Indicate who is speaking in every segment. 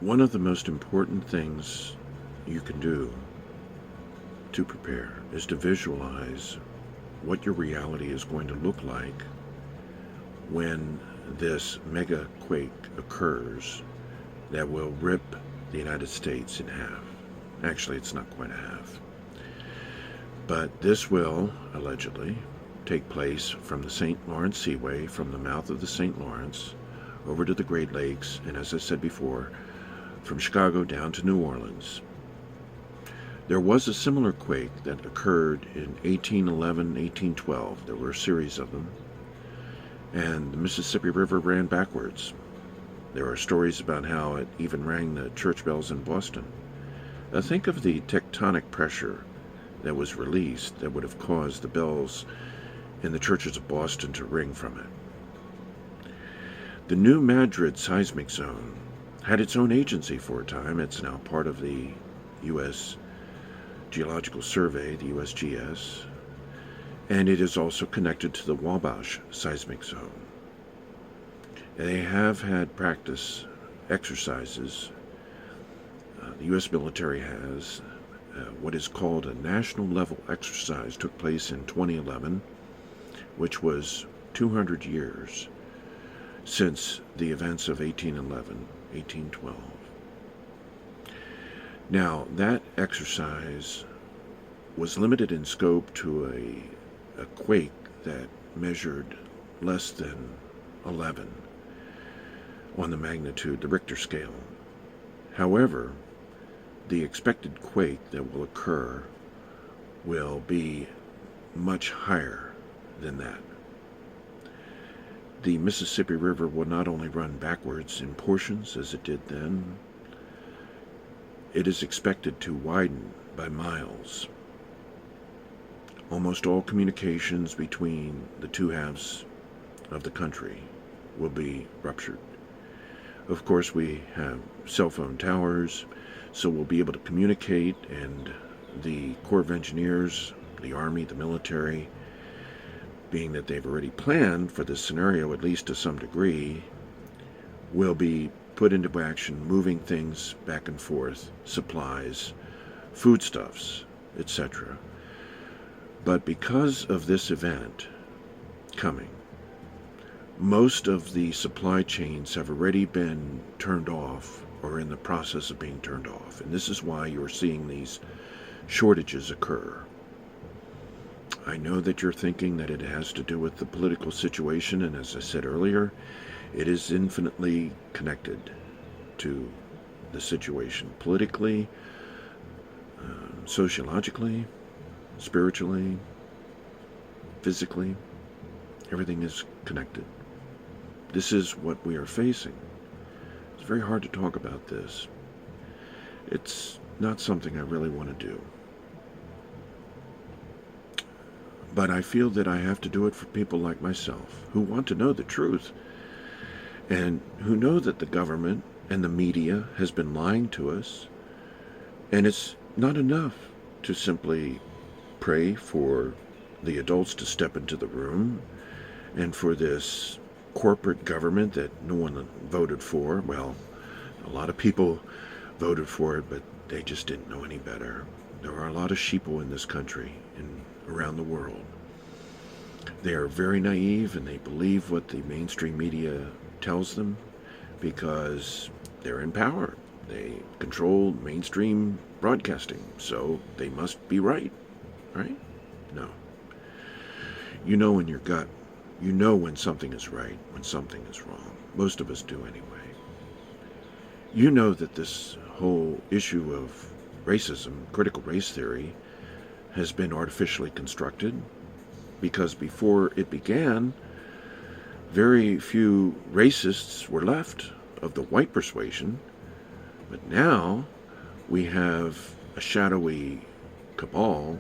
Speaker 1: One of the most important things you can do to prepare is to visualize what your reality is going to look like when this mega quake occurs that will rip the United States in half. Actually, it's not quite a half. But this will, allegedly, take place from the St. Lawrence Seaway, from the mouth of the St. Lawrence, over to the Great Lakes, and as I said before, from Chicago down to New Orleans. There was a similar quake that occurred in 1811, 1812. There were a series of them. And the Mississippi River ran backwards. There are stories about how it even rang the church bells in Boston. Now think of the tectonic pressure that was released that would have caused the bells in the churches of Boston to ring from it. The New Madrid seismic zone had its own agency for a time. It's now part of the U.S. Geological Survey, the USGS, and it is also connected to the Wabash seismic zone. They have had practice exercises. The U.S. military has. What is called a national level exercise took place in 2011, which was 200 years since the events of 1811, 1812. Now, that exercise was limited in scope to a quake that measured less than 11 on the magnitude, the Richter scale. However, the expected quake that will occur will be much higher than that. The Mississippi River will not only run backwards in portions as it did then, it is expected to widen by miles. Almost all communications between the two halves of the country will be ruptured. Of course, we have cell phone towers, so we'll be able to communicate, and the Corps of Engineers, the Army, the military, being that they've already planned for this scenario, at least to some degree, will be put into action, moving things back and forth, supplies, foodstuffs, etc. But because of this event coming, most of the supply chains have already been turned off or in the process of being turned off. And this is why you're seeing these shortages occur. I know that you're thinking that it has to do with the political situation, and as I said earlier, it is infinitely connected to the situation politically, sociologically, spiritually, physically. Everything is connected. This is what we are facing. It's very hard to talk about this. It's not something I really want to do. But I feel that I have to do it for people like myself who want to know the truth and who know that the government and the media has been lying to us. And it's not enough to simply pray for the adults to step into the room and for this corporate government that no one voted for. Well, a lot of people voted for it, but they just didn't know any better. There are a lot of sheeple in this country and around the world. They are very naive, and they believe what the mainstream media tells them because they're in power. They control mainstream broadcasting, so they must be right, right? No. You know in your gut. You know when something is right, when something is wrong. Most of us do anyway. You know that this whole issue of racism, critical race theory, has been artificially constructed because before it began, very few racists were left of the white persuasion, but now we have a shadowy cabal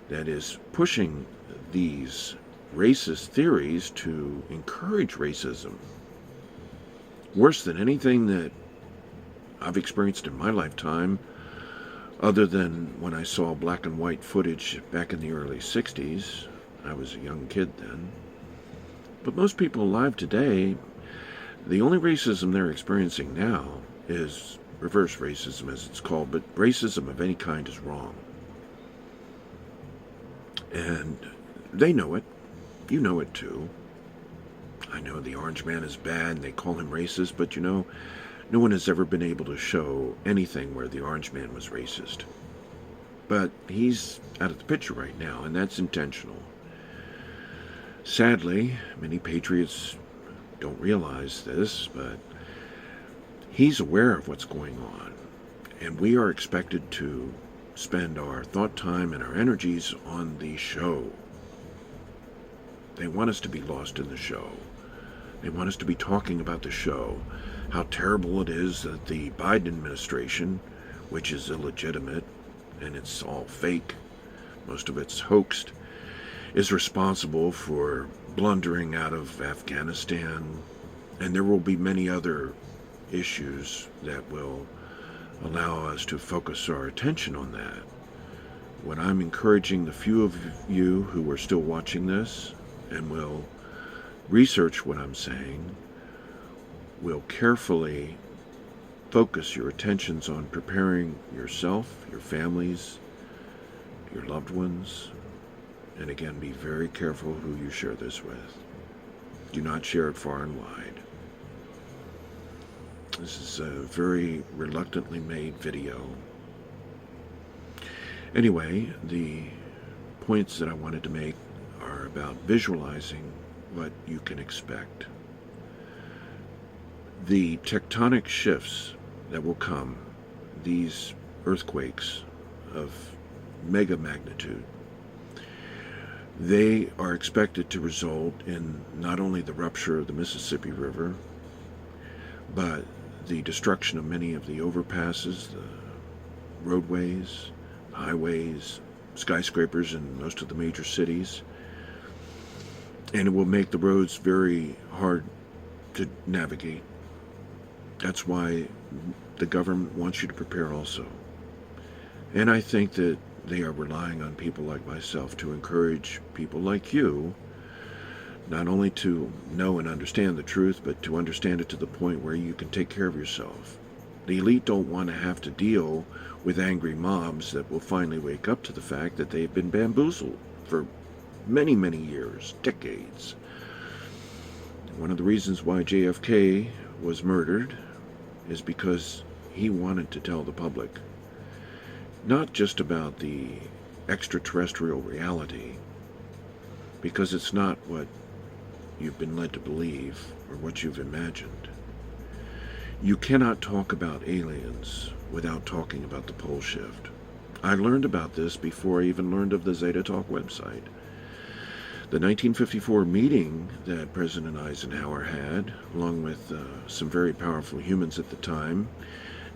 Speaker 1: that is pushing these racist theories to encourage racism. Worse than anything that I've experienced in my lifetime, other than when I saw black and white footage back in the early 60s. I was a young kid then. But most people alive today, the only racism they're experiencing now is reverse racism, as it's called, but racism of any kind is wrong. And they know it. You know it too. I know the orange man is bad and they call him racist, but no one has ever been able to show anything where the orange man was racist. But he's out of the picture right now, and that's intentional. Sadly, many patriots don't realize this, but he's aware of what's going on, and we are expected to spend our thought time and our energies on the show. They want us to be lost in the show. They want us to be talking about the show, how terrible it is that the Biden administration, which is illegitimate and it's all fake, most of it's hoaxed, is responsible for blundering out of Afghanistan, and there will be many other issues that will allow us to focus our attention on that. What I'm encouraging the few of you who are still watching this and will research what I'm saying, will carefully focus your attentions on preparing yourself, your families, your loved ones, and again, be very careful who you share this with. Do not share it far and wide. This is a very reluctantly made video. Anyway, the points that I wanted to make are about visualizing what you can expect. The tectonic shifts that will come, these earthquakes of mega magnitude, they are expected to result in not only the rupture of the Mississippi River, but the destruction of many of the overpasses, the roadways, highways, skyscrapers in most of the major cities. And it will make the roads very hard to navigate. That's why the government wants you to prepare also. And I think that they are relying on people like myself to encourage people like you not only to know and understand the truth, but to understand it to the point where you can take care of yourself. The elite don't want to have to deal with angry mobs that will finally wake up to the fact that they've been bamboozled for many, many years, decades. One of the reasons why JFK was murdered is because he wanted to tell the public not just about the extraterrestrial reality, because it's not what you've been led to believe or what you've imagined. You cannot talk about aliens without talking about the pole shift. I learned about this before I even learned of the Zeta Talk website. The 1954 meeting that President Eisenhower had, along with some very powerful humans at the time,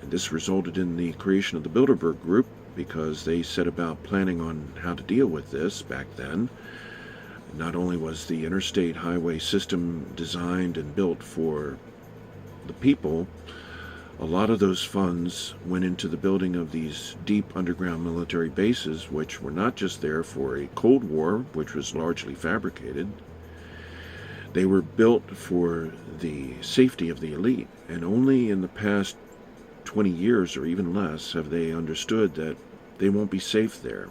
Speaker 1: and this resulted in the creation of the Bilderberg Group because they set about planning on how to deal with this back then. Not only was the interstate highway system designed and built for the people, a lot of those funds went into the building of these deep underground military bases, which were not just there for a Cold War, which was largely fabricated. They were built for the safety of the elite, and only in the past 20 years or even less have they understood that they won't be safe there.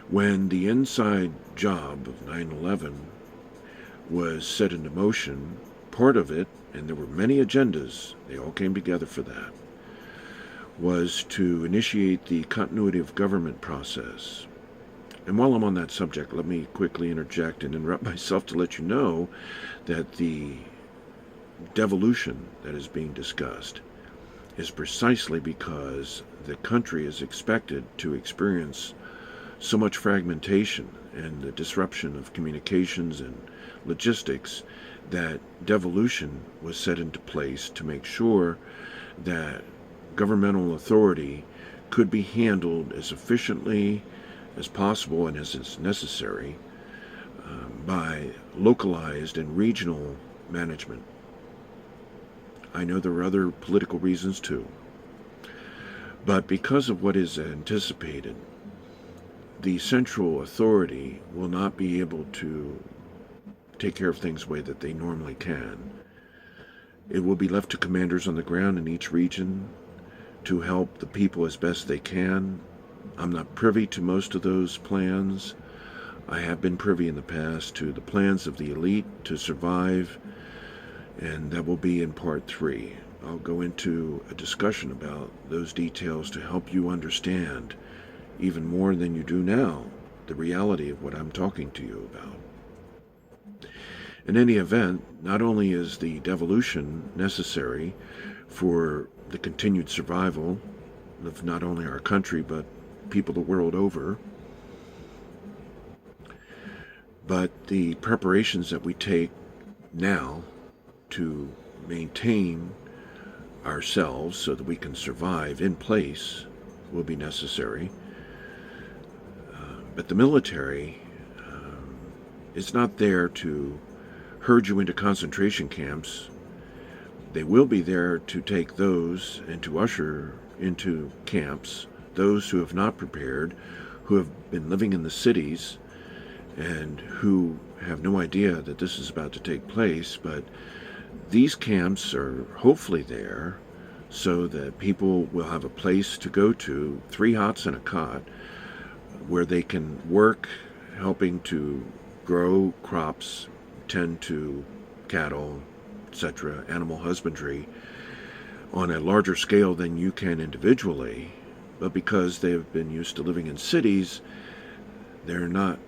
Speaker 1: When the inside job of 9/11 was set into motion, part of it, and there were many agendas, they all came together for that, was to initiate the continuity of government process. And while I'm on that subject, let me quickly interject and interrupt myself to let you know that the devolution that is being discussed is precisely because the country is expected to experience so much fragmentation and the disruption of communications and logistics that devolution was set into place to make sure that governmental authority could be handled as efficiently as possible and as is necessary by localized and regional management. I know there are other political reasons too, but because of what is anticipated, the central authority will not be able to take care of things the way that they normally can. It will be left to commanders on the ground in each region to help the people as best they can. I'm not privy to most of those plans. I have been privy in the past to the plans of the elite to survive, and that will be in part 3. I'll go into a discussion about those details to help you understand, even more than you do now, the reality of what I'm talking to you about. In any event, not only is the devolution necessary for the continued survival of not only our country but people the world over, but the preparations that we take now to maintain ourselves so that we can survive in place will be necessary. But the military is not there to herd you into concentration camps. They will be there to take those and to usher into camps those who have not prepared, who have been living in the cities and who have no idea that this is about to take place. But these camps are hopefully there so that people will have a place to go to, 3 hots and a cot, where they can work helping to grow crops, tend to cattle, etc., animal husbandry, on a larger scale than you can individually. But because they have been used to living in cities, they're not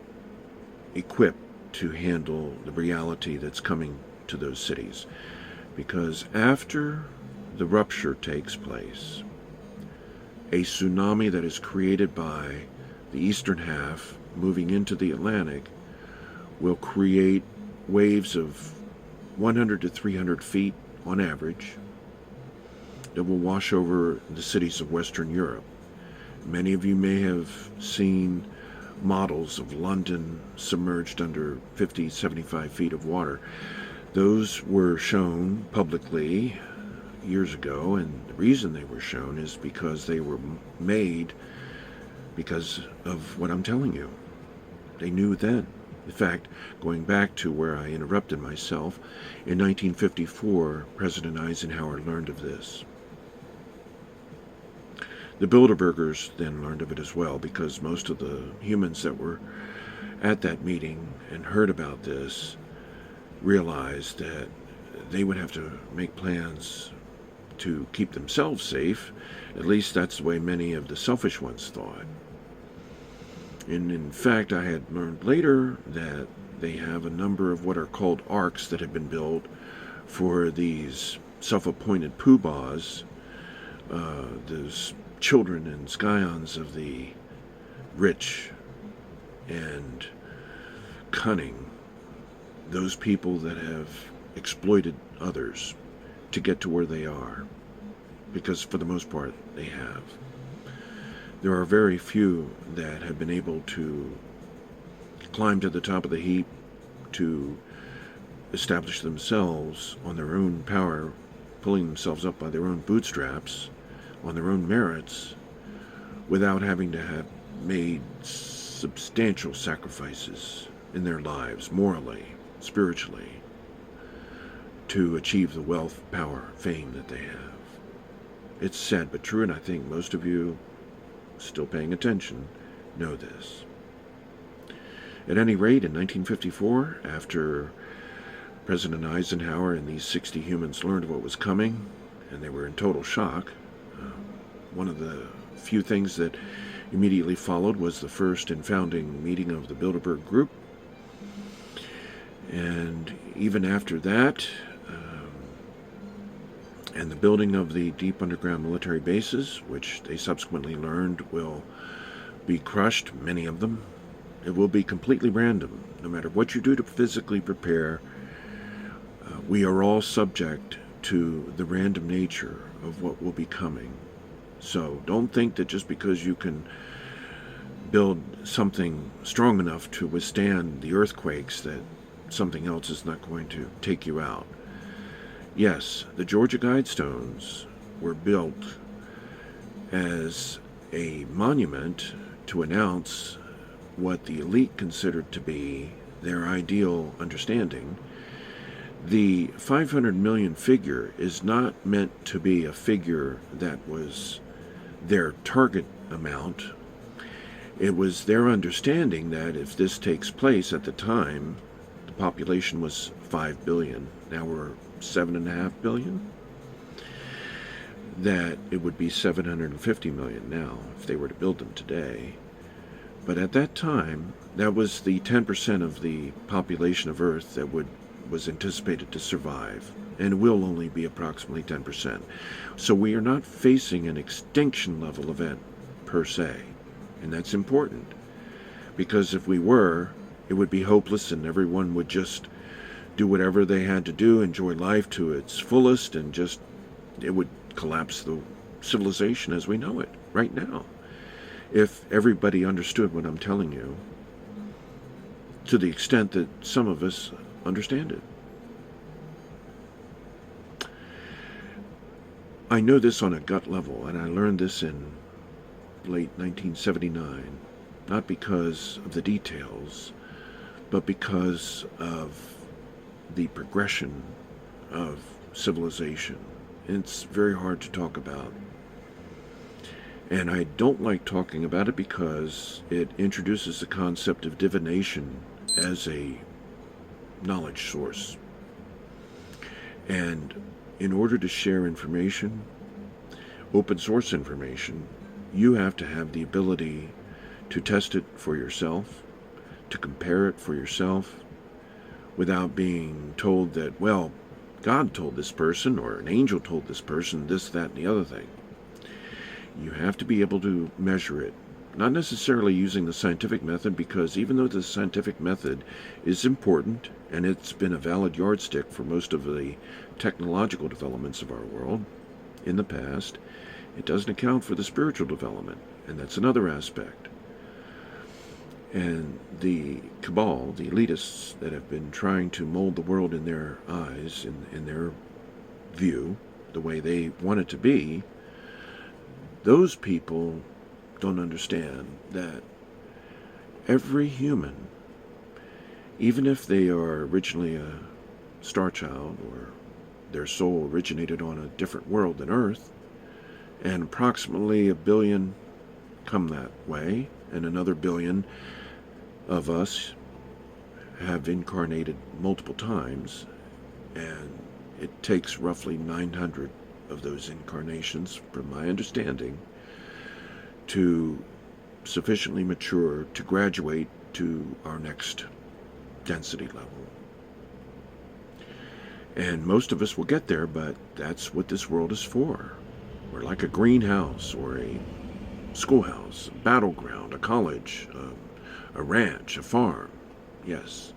Speaker 1: equipped to handle the reality that's coming to those cities. Because after the rupture takes place, a tsunami that is created by the eastern half moving into the Atlantic will create waves of 100 to 300 feet on average that will wash over the cities of Western Europe. Many of you may have seen models of London submerged under 50, 75 feet of water. Those were shown publicly years ago, and the reason they were shown is because they were made because of what I'm telling you. They knew then. In fact, going back to where I interrupted myself, in 1954, President Eisenhower learned of this. The Bilderbergers then learned of it as well, because most of the humans that were at that meeting and heard about this realized that they would have to make plans to keep themselves safe. At least that's the way many of the selfish ones thought. And in fact, I had learned later that they have a number of what are called arks that have been built for these self-appointed poobahs, those children and scions of the rich and cunning, those people that have exploited others to get to where they are, because for the most part they have. There are very few that have been able to climb to the top of the heap to establish themselves on their own power, pulling themselves up by their own bootstraps, on their own merits, without having to have made substantial sacrifices in their lives, morally, spiritually, to achieve the wealth, power, fame that they have. It's sad but true, and I think most of you still paying attention know this. At any rate, in 1954, after President Eisenhower and these 60 humans learned of what was coming, and they were in total shock, one of the few things that immediately followed was the first and founding meeting of the Bilderberg Group. And even after that, and the building of the deep underground military bases, which they subsequently learned will be crushed, many of them. It will be completely random. No matter what you do to physically prepare, we are all subject to the random nature of what will be coming. So don't think that just because you can build something strong enough to withstand the earthquakes that something else is not going to take you out. Yes, the Georgia Guidestones were built as a monument to announce what the elite considered to be their ideal understanding, The 500 million figure is not meant to be a figure that was their target amount. It was their understanding that if this takes place at the time, the population was 5 billion. Now we're 7.5 billion. That it would be 750 million now if they were to build them today. But at that time, that was the 10% of the population of Earth that was anticipated to survive, and will only be approximately 10%. So we are not facing an extinction level event per se, and that's important, because if we were, it would be hopeless and everyone would just do whatever they had to do, enjoy life to its fullest, and just, it would collapse the civilization as we know it right now. If everybody understood what I'm telling you, to the extent that some of us understand it. I know this on a gut level, and I learned this in late 1979, not because of the details, but because of the progression of civilization. It's very hard to talk about. And I don't like talking about it because it introduces the concept of divination as a knowledge source. And in order to share information, open source information, you have to have the ability to test it for yourself, to compare it for yourself, without being told that, well, God told this person, or an angel told this person, this, that, and the other thing. You have to be able to measure it. Not necessarily using the scientific method, because even though the scientific method is important, and it's been a valid yardstick for most of the technological developments of our world in the past, it doesn't account for the spiritual development, and that's another aspect. And the cabal, the elitists that have been trying to mold the world in their eyes, in their view, the way they want it to be, those people don't understand that every human, even if they are originally a star child, or their soul originated on a different world than Earth, and approximately 1 billion come that way, and another 1 billion of us have incarnated multiple times, and it takes roughly 900 of those incarnations, from my understanding, to sufficiently mature to graduate to our next density level. And most of us will get there, but that's what this world is for. We're like a greenhouse, or a schoolhouse, a battleground, a college, a ranch, a farm. Yes,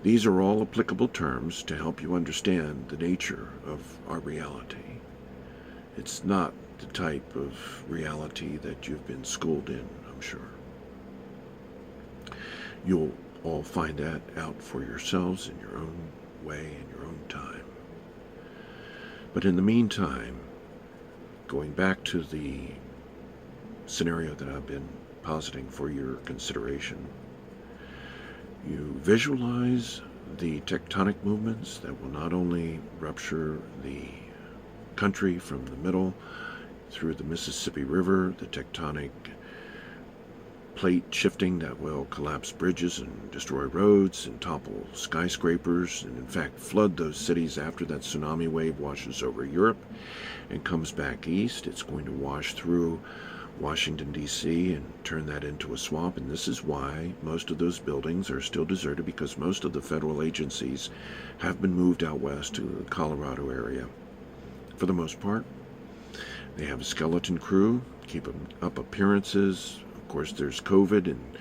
Speaker 1: these are all applicable terms to help you understand the nature of our reality. It's not the type of reality that you've been schooled in, I'm sure. You'll all find that out for yourselves in your own way, in your own time. But in the meantime, going back to the scenario that I've been positing for your consideration, you visualize the tectonic movements that will not only rupture the country from the middle through the Mississippi River, the tectonic plate shifting that will collapse bridges and destroy roads and topple skyscrapers, and in fact flood those cities after that tsunami wave washes over Europe and comes back east. It's going to wash through Washington, D.C. and turn that into a swamp, and this is why most of those buildings are still deserted, because most of the federal agencies have been moved out west to the Colorado area. For the most part, they have a skeleton crew, keep up appearances. Of course, there's COVID, and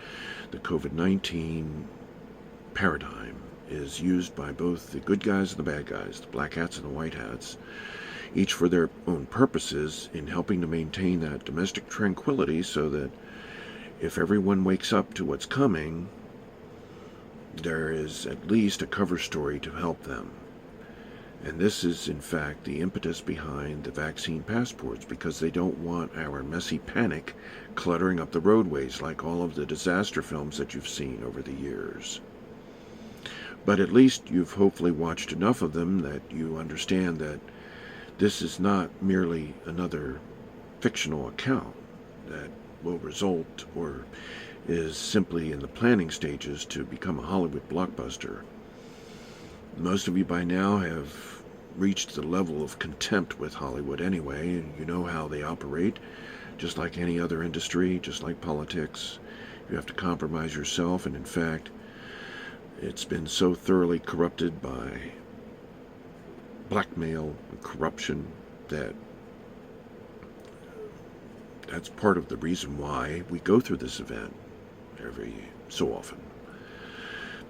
Speaker 1: the COVID-19 paradigm is used by both the good guys and the bad guys, the black hats and the white hats, each for their own purposes, in helping to maintain that domestic tranquility, so that if everyone wakes up to what's coming, there is at least a cover story to help them. And this is, in fact, the impetus behind the vaccine passports, because they don't want our messy panic cluttering up the roadways like all of the disaster films that you've seen over the years. But at least you've hopefully watched enough of them that you understand that this is not merely another fictional account that will result or is simply in the planning stages to become a Hollywood blockbuster. Most of you by now have reached the level of contempt with Hollywood anyway, and you know how they operate. Just like any other industry, just like politics, you have to compromise yourself, and in fact, it's been so thoroughly corrupted by blackmail and corruption that that's part of the reason why we go through this event every so often,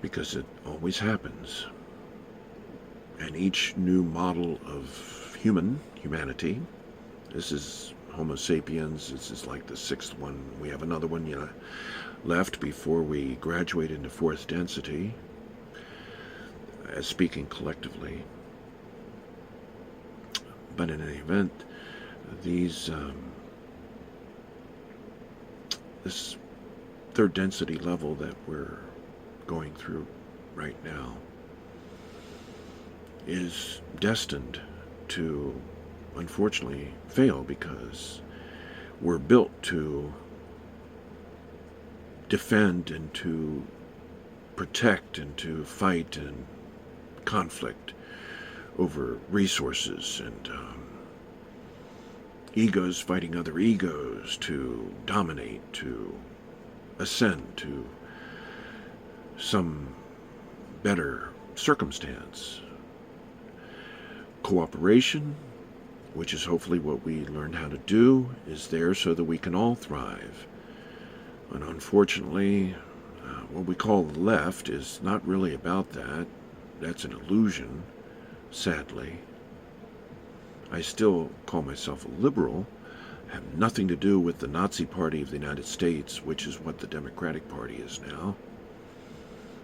Speaker 1: because it always happens. And each new model of humanity, this is Homo sapiens, this is like the sixth one. We have another one, left before we graduate into fourth density, as speaking collectively. But in any event, this third density level that we're going through right now is destined to, unfortunately, fail, because we're built to defend and to protect and to fight and conflict over resources and egos fighting other egos, to dominate, to ascend to some better circumstance. Cooperation, which is hopefully what we learn how to do, is there so that we can all thrive. And unfortunately, what we call the left is not really about that. That's an illusion, sadly. I still call myself a liberal. I have nothing to do with the Nazi Party of the United States, which is what the Democratic Party is now.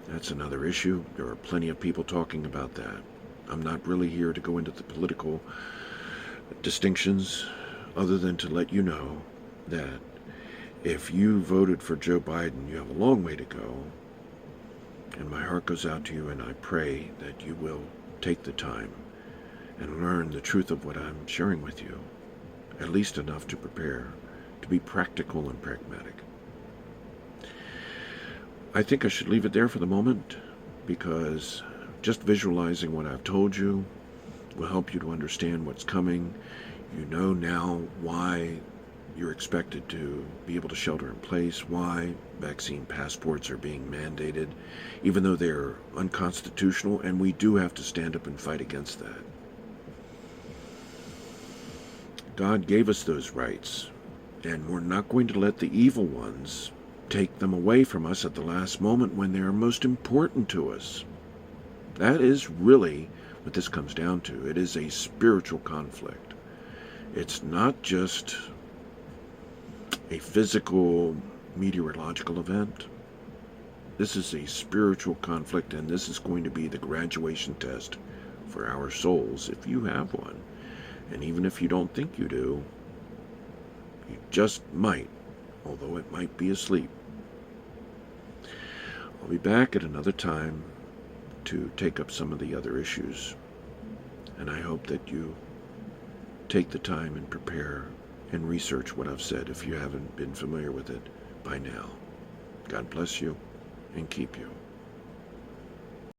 Speaker 1: That's another issue. There are plenty of people talking about that. I'm not really here to go into the political distinctions, other than to let you know that if you voted for Joe Biden, you have a long way to go. And my heart goes out to you, and I pray that you will take the time and learn the truth of what I'm sharing with you, at least enough to prepare, to be practical and pragmatic. I think I should leave it there for the moment, because just visualizing what I've told you will help you to understand what's coming. You know now why you're expected to be able to shelter in place, why vaccine passports are being mandated, even though they're unconstitutional, and we do have to stand up and fight against that. God gave us those rights, and we're not going to let the evil ones take them away from us at the last moment when they're most important to us. That is really what this comes down to. It is a spiritual conflict. It's not just a physical meteorological event. This is a spiritual conflict, and this is going to be the graduation test for our souls, if you have one. And even if you don't think you do, you just might, although it might be asleep. I'll be back at another time to take up some of the other issues, and I hope that you take the time and prepare and research what I've said if you haven't been familiar with it by now. God bless you and keep you.